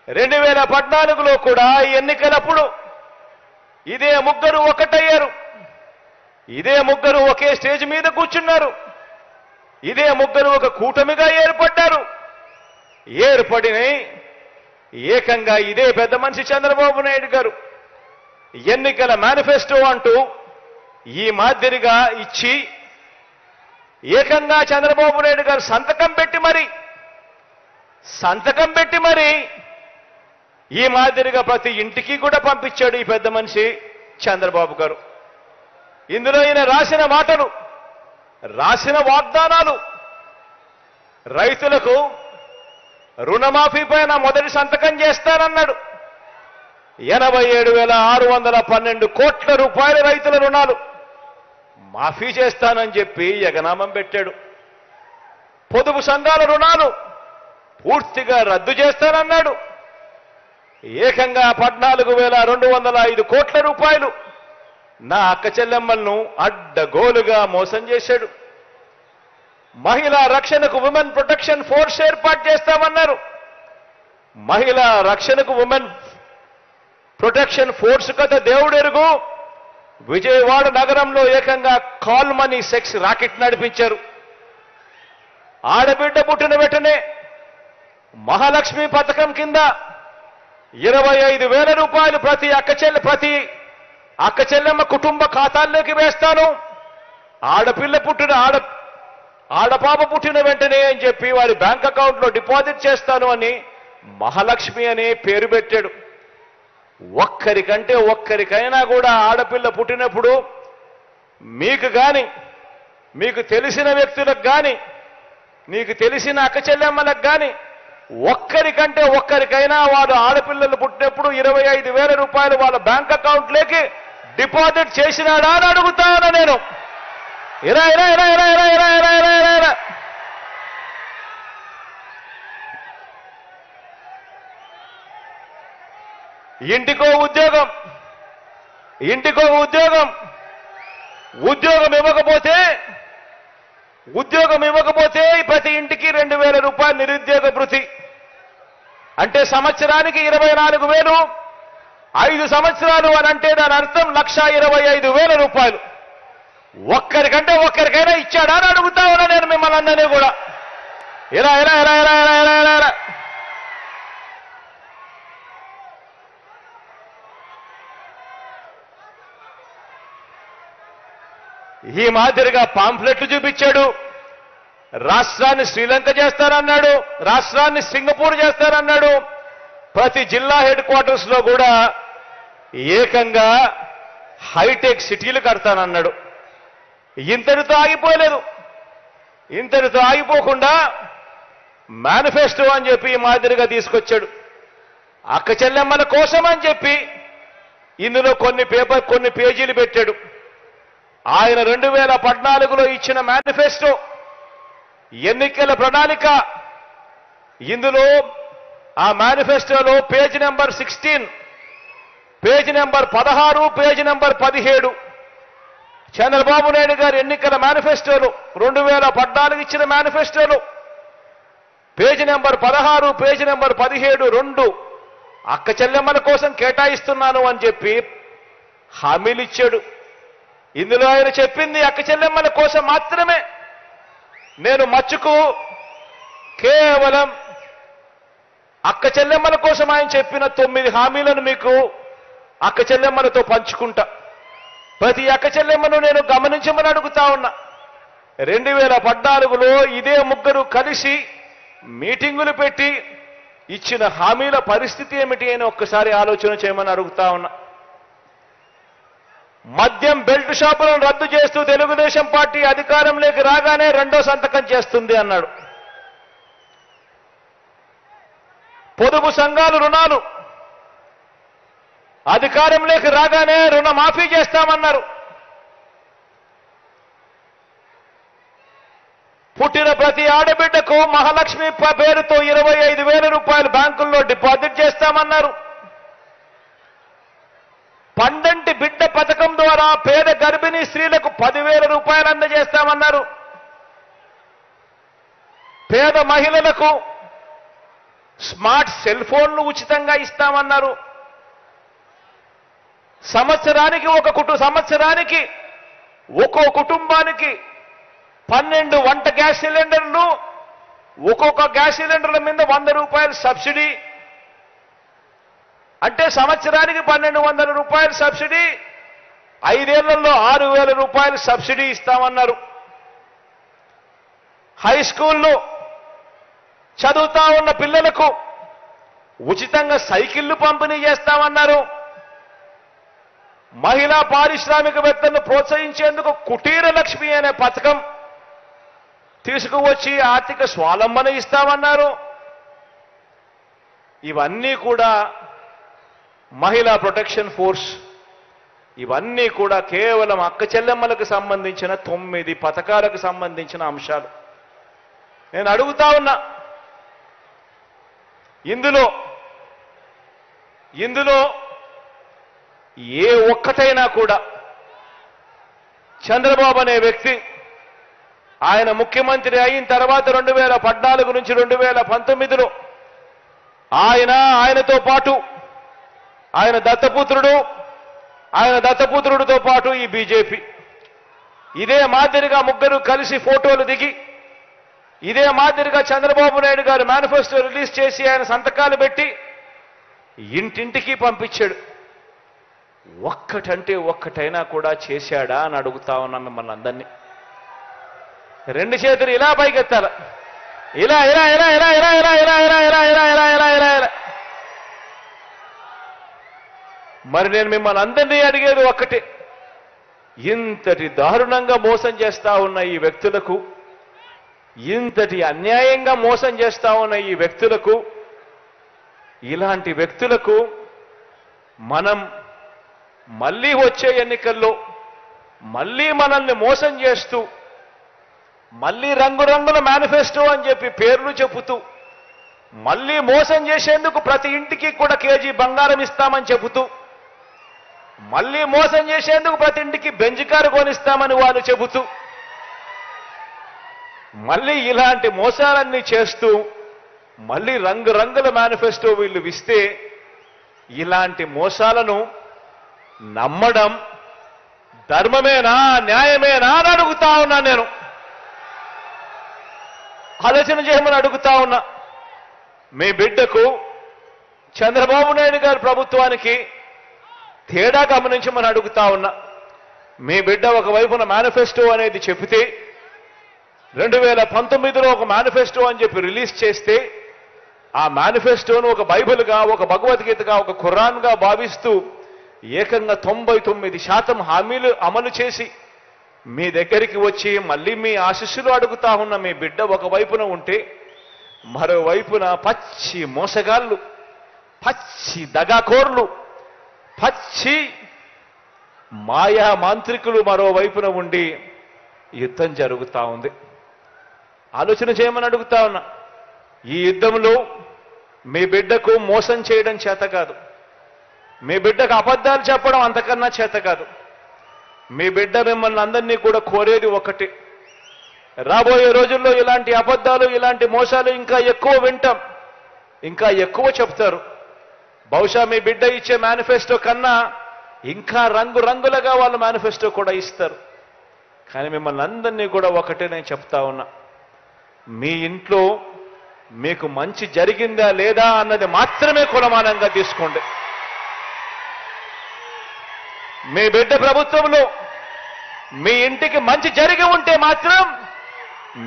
B: 2014లో కూడా ఎన్నికలప్పుడు ఇదే ముగ్గురు ఒకటయ్యారు. ఇదే ముగ్గురు ఒకే స్టేజ్ మీద కూర్చున్నారు. ఇదే ముగ్గురు ఒక కూటమిగా ఏర్పడ్డారు. ఏర్పడిన ఏకంగా ఇదే పెద్ద మనిషి చంద్రబాబు నాయుడు గారు ఎన్నికల మేనిఫెస్టో అంటూ ఈ మాదిరిగా ఇచ్చి ఏకంగా చంద్రబాబు నాయుడు గారు సంతకం పెట్టి మరి ఈ మాదిరిగా ప్రతి ఇంటికి కూడా పంపించాడు ఈ పెద్ద మనిషి చంద్రబాబు గారు. ఇందులో ఈయన రాసిన మాటలు, రాసిన వాగ్దానాలు, రైతులకు రుణమాఫీ పైన మొదటి సంతకం చేస్తానన్నాడు. 87,612 కోట్ల రూపాయల రైతుల రుణాలు మాఫీ చేస్తానని చెప్పి ఎగనామం పెట్టాడు. పొదుపు సంఘాల రుణాలు పూర్తిగా రద్దు చేస్తానన్నాడు. ఏకంగా 14,205 కోట్ల రూపాయలు నా అక్క చెల్లెమ్మలను అడ్డగోలుగా మోసం చేశాడు. మహిళా రక్షణకు ఉమెన్ ప్రొటెక్షన్ ఫోర్స్ ఏర్పాటు చేస్తామన్నారు. మహిళా రక్షణకు ఉమెన్ ప్రొటెక్షన్ ఫోర్స్ కథ దేవుడెరుగు. విజయవాడ నగరంలో ఏకంగా కాల్ మనీ సెక్స్ రాకెట్ నడిపించారు. ఆడబిడ్డ పుట్టిన వెంటనే మహాలక్ష్మి పథకం కింద 25,000 రూపాయలు ప్రతి అక్క చెల్లెమ్మ కుటుంబ ఖాతాల్లోకి వేస్తాను. ఆడపాప పుట్టిన వెంటనే అని చెప్పి వారి బ్యాంక్ అకౌంట్లో డిపాజిట్ చేస్తాను అని మహాలక్ష్మి అనే పేరు పెట్టాడు. ఒక్కరికైనా కూడా ఆడపిల్ల పుట్టినప్పుడు మీకు కానీ, మీకు తెలిసిన వ్యక్తులకు కానీ, మీకు తెలిసిన అక్క చెల్లెమ్మలకు కానీ ఒక్కరికైనా వాడు ఆడపిల్లలు పుట్టినప్పుడు 25,000 రూపాయలు వాళ్ళ బ్యాంక్ అకౌంట్లోకి డిపాజిట్ చేసినాడా అని అడుగుతాను నేను. ఇరా ఇంటికో ఉద్యోగం ఇవ్వకపోతే ఉద్యోగం ఇవ్వకపోతే ప్రతి ఇంటికి 2,000 రూపాయలు నిరుద్యోగ భృతి అంటే సంవత్సరానికి 24,000, 5 సంవత్సరాలు అని అంటే దాని అర్థం 1,25,000 రూపాయలు. ఒక్కరికంటే ఒక్కరికైనా ఇచ్చాడా అని అడుగుతా ఉన్నా నేను మిమ్మల్ని అందరినీ కూడా. ఇలా ఇలా ఇలా ఇలా ఇలా ఇలా ఇలా ఇలా ఈ మాదిరిగా పాంఫ్లెట్లు చూపించాడు. రాష్ట్రాన్ని శ్రీలంక చేస్తారన్నాడు, రాష్ట్రాన్ని సింగపూర్ చేస్తారన్నాడు. ప్రతి జిల్లా హెడ్ క్వార్టర్స్ లో కూడా ఏకంగా హైటెక్ సిటీలు కడతానన్నాడు. ఇంతటితో ఆగిపోలేదు. ఇంతటితో ఆగిపోకుండా మేనిఫెస్టో అని చెప్పి ఈ మాదిరిగా తీసుకొచ్చాడు. అక్క చెల్లెమ్మల కోసం అని చెప్పి ఇందులో కొన్ని పేజీలు పెట్టాడు. ఆయన 2014లో ఇచ్చిన మేనిఫెస్టో ఎన్నికల ప్రణాళిక. ఇందులో ఆ మేనిఫెస్టోలో page number 16, page number 16, page number 17 Chandrababu Naidu గారు ఎన్నికల మేనిఫెస్టోలో 2014 ఇచ్చిన మేనిఫెస్టోలో పేజ్ నెంబర్ 16, పేజ్ నెంబర్ 17 2 అక్క చెల్లెమ్మల కోసం కేటాయిస్తున్నాను అని చెప్పి హామీలు ఇచ్చాడు. ఇందులో ఆయన చెప్పింది అక్క చెల్లెమ్మల కోసం మాత్రమే. నేను మచ్చుకు కేవలం అక్క చెల్లెమ్మల కోసం ఆయన చెప్పిన 9 హామీలను మీకు అక్క చెల్లెమ్మలతో పంచుకుంటా. ప్రతి అక్క చెల్లెమ్మను నేను గమనించమని అడుగుతా ఉన్నా. 2014లో ఇదే ముగ్గురు కలిసి మీటింగులు పెట్టి ఇచ్చిన హామీల పరిస్థితి ఏమిటి అని ఒక్కసారి ఆలోచన చేయమని అడుగుతా ఉన్నా. మద్యం బెల్ట్ షాపులను రద్దు చేస్తూ తెలుగుదేశం పార్టీ అధికారంలోకి రాగానే 2వ సంతకం చేస్తుంది అన్నాడు. పొదుపు సంఘాలు రుణాలు అధికారంలోకి రాగానే రుణమాఫీ చేస్తామన్నారు. పుట్టిన ప్రతి ఆడబిడ్డకు మహాలక్ష్మి పేరుతో 25,000 రూపాయలు బ్యాంకుల్లో డిపాజిట్ చేస్తామన్నారు. పండంటి బిడ్డ పథకం ద్వారా పేద గర్భిణీ స్త్రీలకు 10,000 రూపాయలు అందజేస్తామన్నారు. పేద మహిళలకు స్మార్ట్ సెల్ ఫోన్లు ఉచితంగా ఇస్తామన్నారు. సంవత్సరానికి ఒక్కో కుటుంబానికి 12 వంట గ్యాస్ సిలిండర్లు, ఒక్కొక్క గ్యాస్ సిలిండర్ల మీద 100 రూపాయలు సబ్సిడీ. అంటే సంవత్సరానికి 1,200 రూపాయలు సబ్సిడీ, 5 ఏళ్లలో 6,000 రూపాయలు సబ్సిడీ ఇస్తామన్నారు. హై స్కూల్లో చదువుతా ఉన్న పిల్లలకు ఉచితంగా సైకిళ్లు పంపిణీ చేస్తామన్నారు. మహిళా పారిశ్రామికవేత్తలను ప్రోత్సహించేందుకు కుటీర లక్ష్మి అనే పథకం తీసుకువచ్చి ఆర్థిక స్వావలంబన ఇస్తామన్నారు. ఇవన్నీ కూడా మహిళా ప్రొటెక్షన్ ఫోర్స్, ఇవన్నీ కూడా కేవలం అక్క చెల్లెమ్మలకు సంబంధించిన 9 పథకాలకు సంబంధించిన అంశాలు. నేను అడుగుతా ఉన్నా, ఇందులో ఏ ఒక్కటైనా కూడా చంద్రబాబు అనే వ్యక్తి ఆయన ముఖ్యమంత్రి అయిన తర్వాత 2014 నుంచి 2019లో ఆయనతో పాటు ఆయన దత్తపుత్రుడితో పాటు ఈ బీజేపీ ఇదే మాదిరిగా ముగ్గురు కలిసి ఫోటోలు దిగి ఇదే మాదిరిగా చంద్రబాబు నాయుడు గారు మేనిఫెస్టో రిలీజ్ చేసి ఆయన సంతకాలు పెట్టి ఇంటింటికి పంపించాడు. ఒక్కటైనా కూడా చేశాడా అని అడుగుతా ఉన్నాను మిమ్మల్ని అందరినీ. 2 చేతులు ఇలా పైకెత్తాల, ఇలా ఇలా ఇలా ఇలా ఇలా ఇలా ఇలా ఇలా ఇలా ఇలా ఇలా ఇలా ఇలా ఇలా. మరి నేను మిమ్మల్ని అందరినీ అడిగేది ఒక్కటే, ఇంతటి దారుణంగా మోసం చేస్తా ఉన్న ఈ వ్యక్తులకు, ఇంతటి అన్యాయంగా మోసం చేస్తా ఉన్న ఈ వ్యక్తులకు, ఇలాంటి వ్యక్తులకు మనం మళ్ళీ వచ్చే ఎన్నికల్లో మళ్ళీ మనల్ని మోసం చేస్తూ, మళ్ళీ రంగురంగుల మేనిఫెస్టో అని చెప్పి పేర్లు చెబుతూ, మళ్ళీ మోసం చేసేందుకు ప్రతి ఇంటికి కూడా కేజీ బంగారం ఇస్తామని చెబుతూ, మళ్ళీ మోసం చేసేందుకు ప్రతి ఇంటికి బెంజ్ కారు కొనిస్తామని వాళ్ళు చెబుతూ, మళ్ళీ ఇలాంటి మోసాలన్నీ చేస్తూ మళ్ళీ రంగురంగుల మేనిఫెస్టో వీళ్ళు ఇస్తే ఇలాంటి మోసాలను నమ్మడం ధర్మమేనా న్యాయమేనా అని అడుగుతా ఉన్నా. నేను ఆలోచన చేయమని అడుగుతా ఉన్నా. మీ బిడ్డకు చంద్రబాబు నాయుడు గారి ప్రభుత్వానికి తేడా గమనించమని అడుగుతా ఉన్నా. మీ బిడ్డ ఒకవైపున మేనిఫెస్టో అనేది చెబితే 2019లో ఒక మేనిఫెస్టో అని చెప్పి రిలీజ్ చేస్తే ఆ మేనిఫెస్టోను ఒక బైబిల్గా, ఒక భగవద్గీతగా, ఒక ఖురాన్గా భావిస్తూ ఏకంగా 99% హామీలు అమలు చేసి మీ దగ్గరికి వచ్చి మళ్ళీ మీ ఆశీస్సులు అడుగుతా ఉన్న మీ బిడ్డ ఒకవైపున ఉంటే, మరోవైపున పచ్చి మోసగాళ్ళు, పచ్చి దగాకోర్లు, పచ్చి మాయా మాంత్రికులు మరోవైపున ఉండి యుద్ధం జరుగుతూ ఉంది. ఆలోచన చేయమని అడుగుతా ఉన్నా. ఈ యుద్ధంలో మీ బిడ్డకు మోసం చేయడం చేత కాదు, మీ బిడ్డకు అబద్ధాలు చెప్పడం అంతకన్నా చేత కాదు. మీ బిడ్డ మిమ్మల్ని అందరినీ కూడా కోరేది ఒకటి, రాబోయే రోజుల్లో ఇలాంటి అబద్ధాలు, ఇలాంటి మోసాలు ఇంకా ఎక్కువ వింటాం, ఇంకా ఎక్కువ చెప్తారు. బహుశా మీ బిడ్డ ఇచ్చే మేనిఫెస్టో కన్నా ఇంకా రంగురంగులుగా వాళ్ళు మేనిఫెస్టో కూడా ఇస్తారు. కానీ మిమ్మల్ని అందరినీ కూడా ఒకటే నేను చెప్తా ఉన్నా, మీ ఇంట్లో మీకు మంచి జరిగిందా లేదా అన్నది మాత్రమే కొలమానంగా తీసుకోండి. మీ బిడ్డ ప్రభుత్వంలో మీ ఇంటికి మంచి జరిగి ఉంటే మాత్రం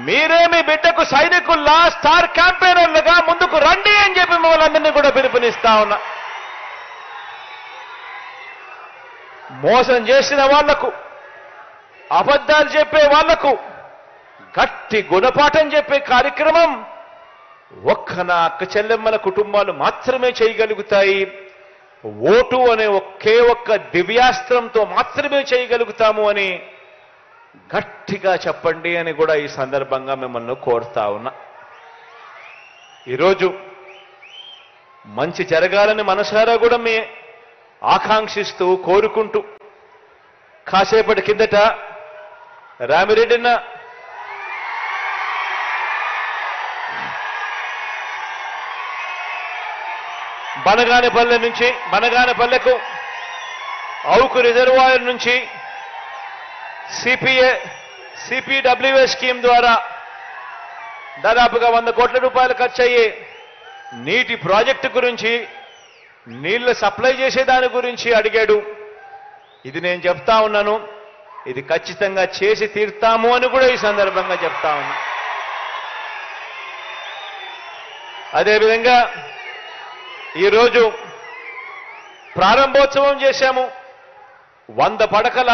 B: మీరే మీ బిడ్డకు సైనికుల్లా, స్టార్ క్యాంపెయినర్లుగా ముందుకు రండి అని చెప్పి మిమ్మల్ని అందరినీ కూడా పిలుపునిస్తా ఉన్నా. మోసం చేసిన వాళ్లకు, అబద్ధాలు చెప్పే వాళ్లకు గట్టి గుణపాఠం చెప్పే కార్యక్రమం ఒక్క నా అక్క చెల్లెమ్మల కుటుంబాలు మాత్రమే చేయగలుగుతాయి. ఓటు అనే ఒకే ఒక్క దివ్యాస్త్రంతో మాత్రమే చేయగలుగుతాము అని గట్టిగా చెప్పండి అని కూడా ఈ సందర్భంగా మిమ్మల్ని కోరుతా ఉన్నా. ఈరోజు మంచి జరగాలని మనసారా కూడా మీ ఆకాంక్షిస్తూ కోరుకుంటూ, కాసేపటి కిందట రామిరెడ్డిన బనగానపల్లె నుంచి, బనగానపల్లెకు అవుకు రిజర్వాయర్ నుంచి సిపిడబ్ల్యూఏ స్కీమ్ ద్వారా దాదాపుగా 100 కోట్ల రూపాయలు ఖర్చు అయ్యే నీటి ప్రాజెక్టు గురించి, నీళ్లు సప్లై చేసే దాని గురించి అడిగాడు. ఇది నేను చెప్తా ఉన్నాను, ఇది ఖచ్చితంగా చేసి తీర్తాము అని కూడా ఈ సందర్భంగా చెప్తా ఉన్నా. అదేవిధంగా ఈరోజు ప్రారంభోత్సవం చేశాము. 100 పడకల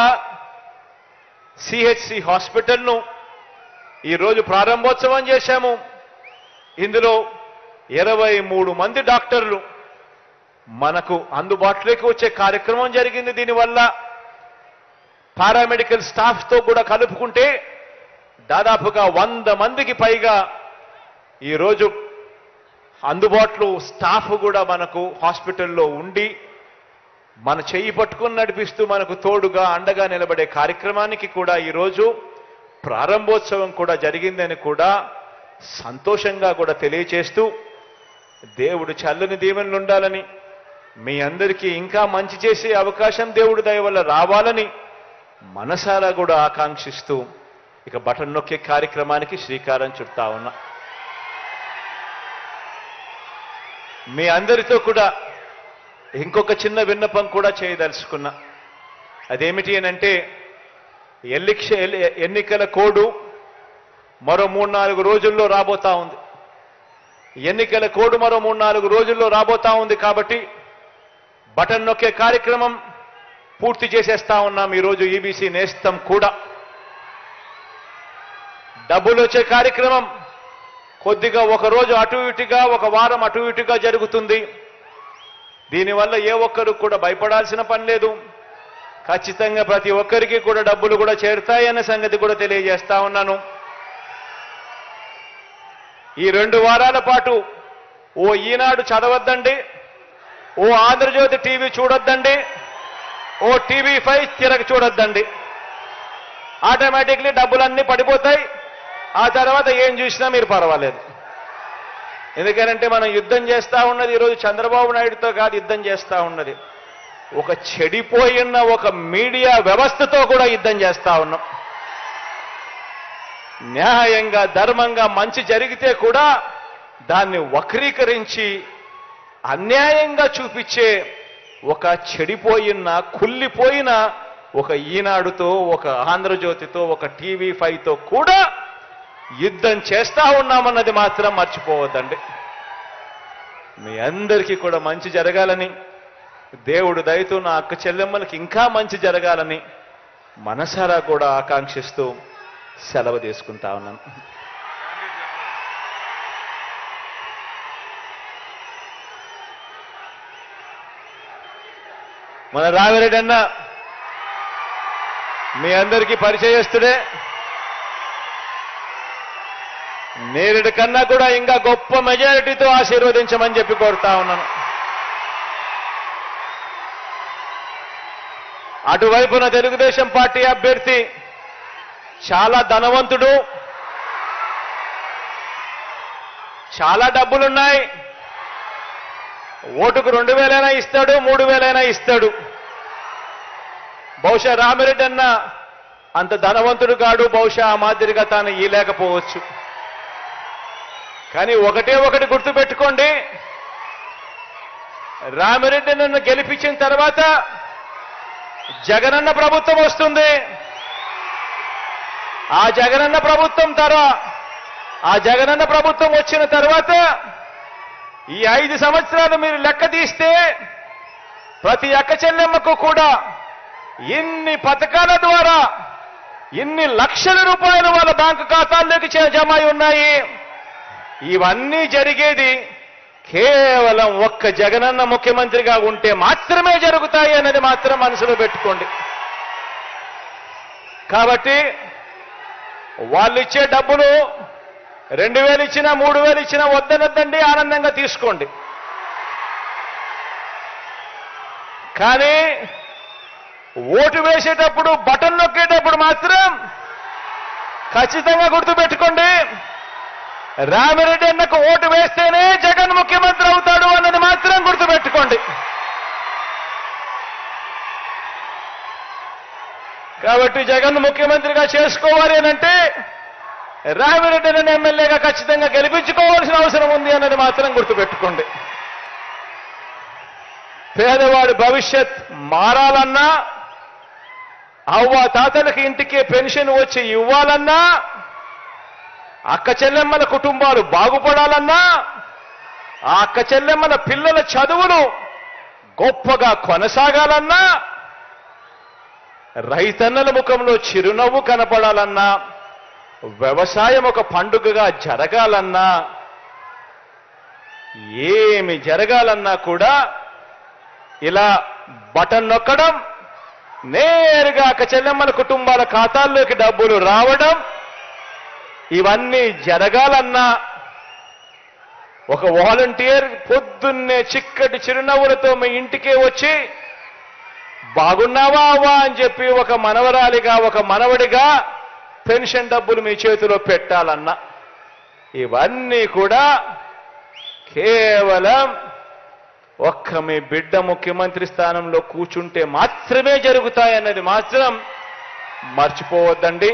B: సిహెచ్సి హాస్పిటల్ను ఈరోజు ప్రారంభోత్సవం చేశాము. ఇందులో 23 మంది డాక్టర్లు మనకు అందుబాటులోకి వచ్చే కార్యక్రమం జరిగింది. దీనివల్ల పారామెడికల్ స్టాఫ్తో కూడా కలుపుకుంటే దాదాపుగా 100 మందికి పైగా ఈరోజు అందుబాటులో స్టాఫ్ కూడా మనకు హాస్పిటల్లో ఉండి మన చెయ్యి పట్టుకుని నడిపిస్తూ మనకు తోడుగా అండగా నిలబడే కార్యక్రమానికి కూడా ఈరోజు ప్రారంభోత్సవం కూడా జరిగిందని కూడా సంతోషంగా కూడా తెలియచేస్తూ, దేవుడు చల్లని దీవెనలు ఉండాలని, మీ అందరికీ ఇంకా మంచి చేసే అవకాశం దేవుడి దయ వల్ల రావాలని మనసారా కూడా ఆకాంక్షిస్తూ ఇక బటన్ నొక్కే కార్యక్రమానికి శ్రీకారం చుడతా ఉన్నా. మీ అందరితో కూడా ఇంకొక చిన్న విన్నపం కూడా చేయదలుచుకున్నా. అదేమిటి అనంటే, ఎన్నికల కోడ్ మరో 3-4 రోజుల్లో రాబోతా ఉంది. ఎన్నికల కోడ్ మరో 3-4 రోజుల్లో రాబోతా ఉంది కాబట్టి బటన్ నొక్కే కార్యక్రమం పూర్తి చేసేస్తా ఉన్నాం. ఈరోజు ఈబీసీ నేస్తం కూడా డబ్బులు వచ్చే కార్యక్రమం కొద్దిగా ఒక రోజు అటు ఇటుగా, ఒక వారం అటు ఇటుగా జరుగుతుంది. దీనివల్ల ఏ ఒక్కరు కూడా భయపడాల్సిన పని లేదు. ఖచ్చితంగా ప్రతి ఒక్కరికి కూడా డబ్బులు కూడా చేరుతాయనే సంగతి కూడా తెలియజేస్తా ఉన్నాను. ఈ 2 వారాల పాటు ఓ ఈనాడు చదవద్దండి, ఓ ఆంధ్రజ్యోతి టీవీ చూడొద్దండి, ఓ టీవీ5 తిరగ చూడొద్దండి. ఆటోమేటిక్లీ డబ్బులన్నీ పడిపోతాయి. ఆ తర్వాత ఏం చూసినా మీరు పర్వాలేదు. ఎందుకనంటే మనం యుద్ధం చేస్తా ఉన్నది ఈరోజు చంద్రబాబు నాయుడుతో కాదు, యుద్ధం చేస్తా ఉన్నది ఒక చెడిపోయిన ఒక మీడియా వ్యవస్థతో కూడా యుద్ధం చేస్తా ఉన్నాం. న్యాయంగా ధర్మంగా మంచి జరిగితే కూడా దాన్ని వక్రీకరించి అన్యాయంగా చూపించే ఒక చెడిపోయిన కుళ్ళిపోయిన ఒక ఈనాడుతో, ఒక ఆంధ్రజ్యోతితో, ఒక టీవీ5తో కూడా యుద్ధం చేస్తా ఉన్నామన్నది మాత్రం మర్చిపోవద్దండి. మీ అందరికీ కూడా మంచి జరగాలని, దేవుడు దయతో నా అక్క చెల్లెమ్మలకి ఇంకా మంచి జరగాలని మనసారా కూడా ఆకాంక్షిస్తూ సెలవు తీసుకుంటా ఉన్నాను. మన రామిరెడ్డి అన్న మీ అందరికీ పరిచయస్తుడే. నేరుడి కన్నా కూడా ఇంకా గొప్ప మెజారిటీతో ఆశీర్వదించమని చెప్పి కోరుతా ఉన్నాను. అటువైపున తెలుగుదేశం పార్టీ అభ్యర్థి చాలా ధనవంతుడు, చాలా డబ్బులున్నాయి, ఓటుకు 2,000 ఇస్తాడు, 3,000 ఇస్తాడు. బహుశా రామిరెడ్డి అన్న అంత ధనవంతుడు కాడు, బహుశా ఆ మాదిరిగా తాను ఇయలేకపోవచ్చు. కానీ ఒకటే ఒకటి గుర్తుపెట్టుకోండి, రామిరెడ్డి నన్ను గెలిపించిన తర్వాత జగనన్న ప్రభుత్వం వస్తుంది. ఆ జగనన్న ప్రభుత్వం వచ్చిన తర్వాత ఈ 5 సంవత్సరాలు మీరు లెక్క తీస్తే ప్రతి అక్క చెల్లెమ్మకు కూడా ఇన్ని పథకాల ద్వారా ఇన్ని లక్షల రూపాయలు వాళ్ళ బ్యాంకు ఖాతాల్లోకి జమ అయి ఉన్నాయి. ఇవన్నీ జరిగేది కేవలం ఒక్క జగనన్న ముఖ్యమంత్రిగా ఉంటే మాత్రమే జరుగుతాయి అన్నది మాత్రం మనసులో పెట్టుకోండి. కాబట్టి వాళ్ళు ఇచ్చే డబ్బులు 2,000 ఇచ్చినా 3,000 ఇచ్చినా వద్దనొద్దండి, ఆనందంగా తీసుకోండి. కానీ ఓటు వేసేటప్పుడు బటన్ నొక్కేటప్పుడు మాత్రం ఖచ్చితంగా గుర్తుపెట్టుకోండి, రామిరెడ్డి అన్నకు ఓటు వేస్తేనే జగన్ ముఖ్యమంత్రి అవుతాడు అన్నది మాత్రం గుర్తుపెట్టుకోండి. కాబట్టి జగన్ ముఖ్యమంత్రిగా చేసుకోవాలి అనంటే రామిరెడ్డి అన్న ఎమ్మెల్యేగా ఖచ్చితంగా గెలిపించుకోవాల్సిన అవసరం ఉంది అన్నది మాత్రం గుర్తుపెట్టుకోండి. పేదవాడి భవిష్యత్ మారాలన్నా, అవ్వ తాతలకి ఇంటికి పెన్షన్ వచ్చి ఇవ్వాలన్నా, అక్క చెల్లెమ్మల కుటుంబాలు బాగుపడాలన్నా, ఆ అక్క చెల్లెమ్మల పిల్లల చదువులు గొప్పగా కొనసాగాలన్నా, రైతన్నల ముఖంలో చిరునవ్వు కనపడాలన్నా, వ్యవసాయం ఒక పండుగగా జరగాలన్నా, ఏమి జరగాలన్నా కూడా ఇలా బటన్ నొక్కడం, నేరుగా అక్క చెల్లెమ్మల కుటుంబాల ఖాతాల్లోకి డబ్బులు రావడం, ఇవన్నీ జరగాలన్నా ఒక వాలంటీర్ పొద్దున్నే చిక్కటి చిరునవ్వులతో మీ ఇంటికే వచ్చి బాగున్నావా అవ్వా అని చెప్పి ఒక మనవరాలిగా, ఒక మనవడిగా పెన్షన్ డబ్బులు మీ చేతిలో పెట్టాలన్నా, ఇవన్నీ కూడా కేవలం ఒక్క మీ బిడ్డ ముఖ్యమంత్రి స్థానంలో కూర్చుంటే మాత్రమే జరుగుతాయన్నది మాత్రం మర్చిపోవద్దండి.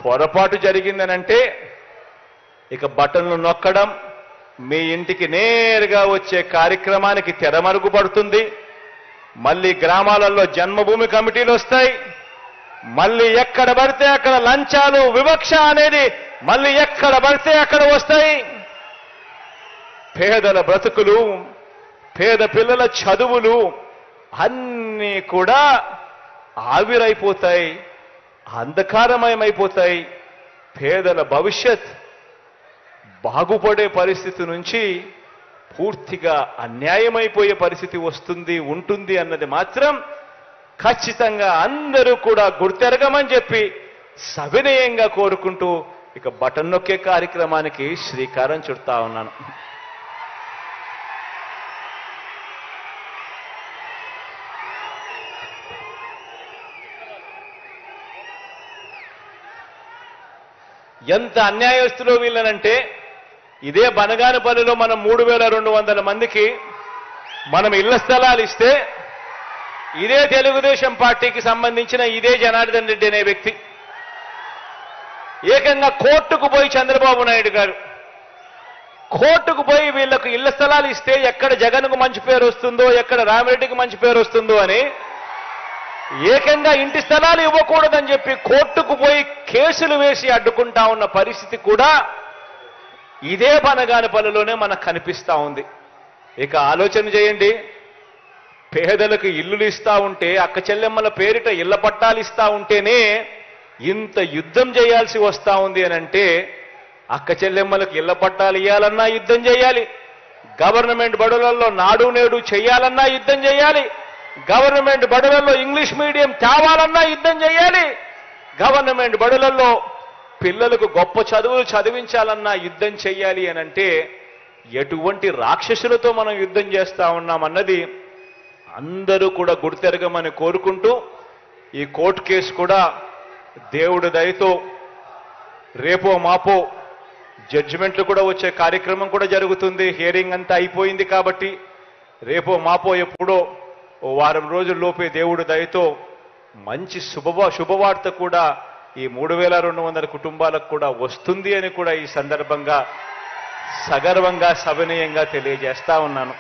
B: పొరపాటు జరిగిందనంటే ఇక బటన్లు నొక్కడం, మీ ఇంటికి నేరుగా వచ్చే కార్యక్రమానికి తెరమరుగుపడుతుంది. మళ్ళీ గ్రామాలలో జన్మభూమి కమిటీలు వస్తాయి. మళ్ళీ ఎక్కడ పడితే అక్కడ లంచాలు, వివక్ష అనేది మళ్ళీ ఎక్కడ పడితే అక్కడ వస్తాయి. పేదల బ్రతుకులు, పేద పిల్లల చదువులు అన్నీ కూడా ఆవిరైపోతాయి, అంధకారమయమైపోతాయి. పేదల భవిష్యత్ బాగుపడే పరిస్థితి నుంచి పూర్తిగా అన్యాయమైపోయే పరిస్థితి ఉంటుంది అన్నది మాత్రం ఖచ్చితంగా అందరూ కూడా గుర్తెరగమని చెప్పి సవినయంగా కోరుకుంటూ ఇక బటన్ నొక్కే కార్యక్రమానికి శ్రీకారం చుడతా ఉన్నాను. ఎంత అన్యాయస్తులో వీళ్ళనంటే ఇదే బనగానపల్లిలో మనం 3,200 మందికి మనం ఇళ్ల స్థలాలు ఇస్తే ఇదే తెలుగుదేశం పార్టీకి సంబంధించిన ఇదే జనార్దన్ రెడ్డి అనే వ్యక్తి ఏకంగా కోర్టుకు పోయి చంద్రబాబు నాయుడు గారు కోర్టుకు పోయి వీళ్లకు ఇళ్ల స్థలాలు ఇస్తే ఎక్కడ జగన్కు మంచి పేరు వస్తుందో ఎక్కడ రామిరెడ్డికి మంచి పేరు వస్తుందో అని ఏకంగా ఇంటి స్థలాలు ఇవ్వకూడదని చెప్పి కోర్టుకు పోయి కేసులు వేసి అడ్డుకుంటా ఉన్న పరిస్థితి కూడా ఇదే బనగానపల్లిలోనే మనకు కనిపిస్తా ఉంది. ఇక ఆలోచన చేయండి, పేదలకు ఇల్లులు ఇస్తా ఉంటే అక్క చెల్లెమ్మల పేరిట ఇళ్ల పట్టాలు ఇస్తా ఉంటేనే ఇంత యుద్ధం చేయాల్సి వస్తా ఉంది అని అంటే అక్క చెల్లెమ్మలకు ఇళ్ల పట్టాలు ఇవ్వాలన్నా యుద్ధం చేయాలి, గవర్నమెంట్ బడులలో నాడు నేడు చేయాలన్నా యుద్ధం చేయాలి, గవర్నమెంట్ బడులలో ఇంగ్లీష్ మీడియం తేవాలన్నా యుద్ధం చేయాలి, గవర్నమెంట్ బడులలో పిల్లలకు గొప్ప చదువులు చదివించాలన్నా యుద్ధం చేయాలి అని అంటే ఎటువంటి రాక్షసులతో మనం యుద్ధం చేస్తా ఉన్నామన్నది అందరూ కూడా గుర్తెరగమని కోరుకుంటూ ఈ కోర్టు కేసు కూడా దేవుడి దయతో రేపో మాపో జడ్జిమెంట్లు కూడా వచ్చే కార్యక్రమం కూడా జరుగుతుంది. హియరింగ్ అంతా అయిపోయింది కాబట్టి రేపో మాపో ఎప్పుడో ఓ వారం రోజుల్లోపే దేవుడి దయతో మంచి శుభవార్త కూడా ఈ 3,200 కుటుంబాలకు కూడా వస్తుంది అని కూడా ఈ సందర్భంగా సగర్వంగా సవినయంగా తెలియజేస్తా ఉన్నాను.